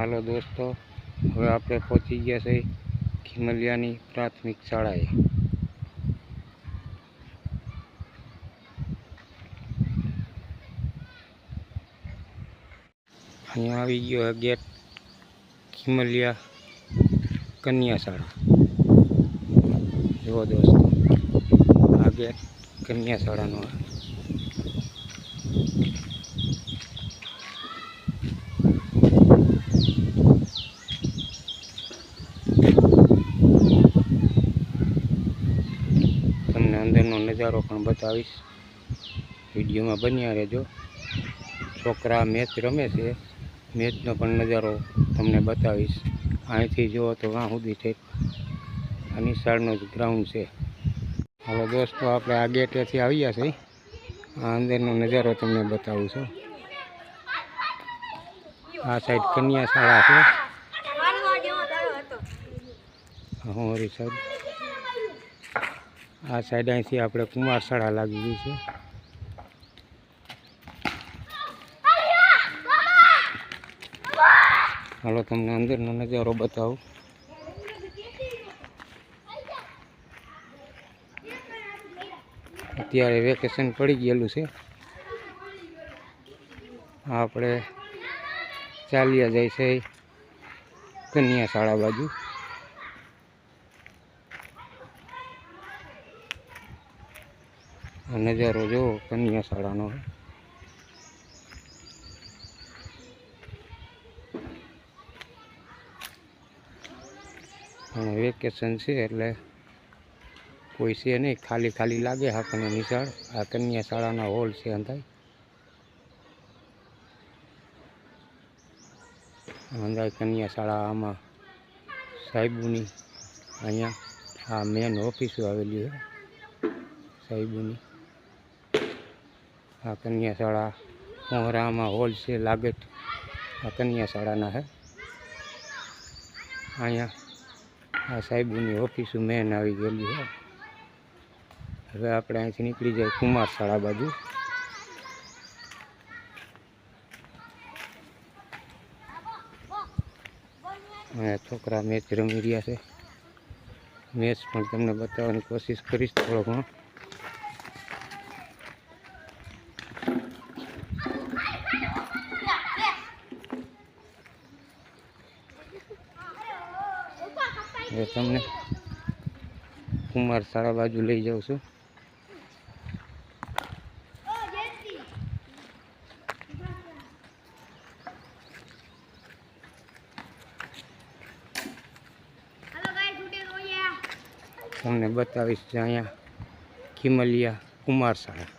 હાલો દોસ્તો, હવે આપણે પહોંચી ગયા છે ખીમલિયાની પ્રાથમિક શાળાએ। અહીંયા આવી ગયો ગેટ ખીમલિયા કન્યા શાળા। જુઓ દોસ્તો, આ ગેટ કન્યા શાળાનો। તમને અંદરનો નજારો પણ બતાવીશ, વિડીયોમાં બન્યા રહેજો। છોકરા મેચ રમે છે, મેચનો પણ નજારો તમને બતાવીશ। અહીંથી જુઓ તો વાં સુધી છે આ નિશાળનો જ ગ્રાઉન્ડ છે। હાલો દોસ્તો, આપણે આ ગેટેથી આવ્યા છે, આ અંદરનો નજારો તમને બતાવું છું। આ સાઈડ કન્યા શાળા છે, હોરી સાઈડ આ સાઈડ અહીંથી આપણે કુમાર શાળા લાગી ગઈ છે। હાલો તમને અંદરનો નજારો બતાવું। અત્યારે વેકેશન પડી ગયેલું છે, આપણે ચાલ્યા જાય છે કન્યા શાળા બાજુ। આ નજારો જુઓ કન્યા શાળાનો। અને વેકેશન છે એટલે કોઈ છે નહીં, ખાલી ખાલી લાગે આપણને નિશાળ। આ કન્યા શાળાના હોલ છે અંધાય અંધાય કન્યા શાળા। આમાં સાહેબોની અહીંયા આ મેન ઓફિસો આવેલી છે સાહેબોની। આ કન્યા શાળા મોહરામાં હોલ છે લાગેટ, આ કન્યા શાળાના છે। અહીંયા આ સાહેબોની ઓફિસો મેન આવી ગયેલી છે। હવે આપણે અહીંથી નીકળી જાય કુમાર શાળા બાજુ। અહીંયા છોકરા મેચ રમી રહ્યા છે, મેચ પણ તમને બતાવવાની કોશિશ કરીશ થોડો ઘણો। હવે તમને કુમાર શાળા બાજુ લઈ જાઉં છું। તમને બતાવીશ અહીંયા ખીમલિયા કુમાર શાળા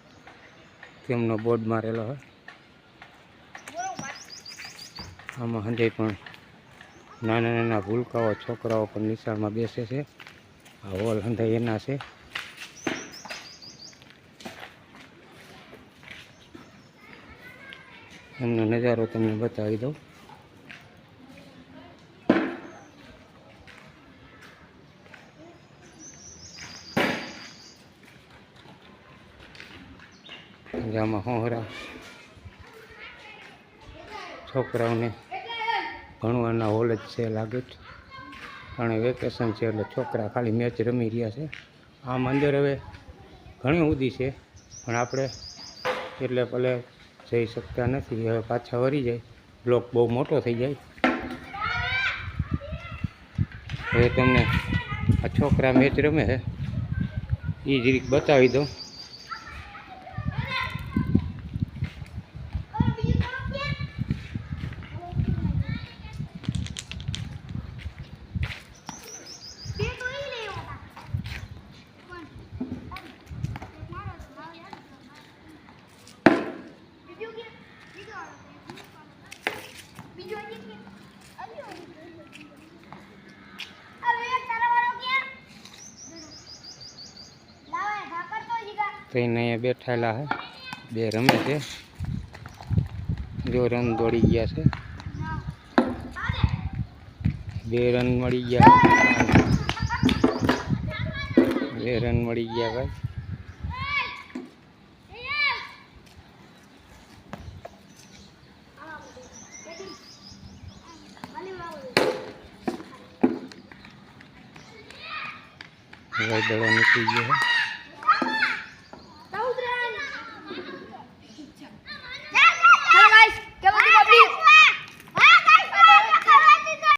તેમનો બોર્ડ મારેલો હોય। આમાં હંધે પણ નાના નાના ભૂલકાઓ છોકરાઓ પણ નિશાળમાં બેસે છે। આ હોલ હંધાઈ એના છે। એમનો નજારો તમને બતાવી દઉં। આમાં હોરા છોકરાઓને ભણવાના હોલ જ છે લાગે, અને વેકેશન છે એટલે છોકરા ખાલી મેચ રમી રહ્યા છે। આમ અંદર હવે ઘણી ઊંધી છે પણ આપણે એટલે ભલે જઈ શકતા નથી, હવે પાછા વળી જાય, બ્લોક બહુ મોટો થઈ જાય। હવે તમને આ છોકરા મેચ રમે છે એ જ રીત બતાવી દઉં। ટ્રેન અહીંયા બેઠેલા છે, બે રમે છે, જો રન દોડી ગયા છે, 2 રન મળી ગયા, 2 રન મળી ગયા ભાઈ। વાદળો નીકળી ગયો છે.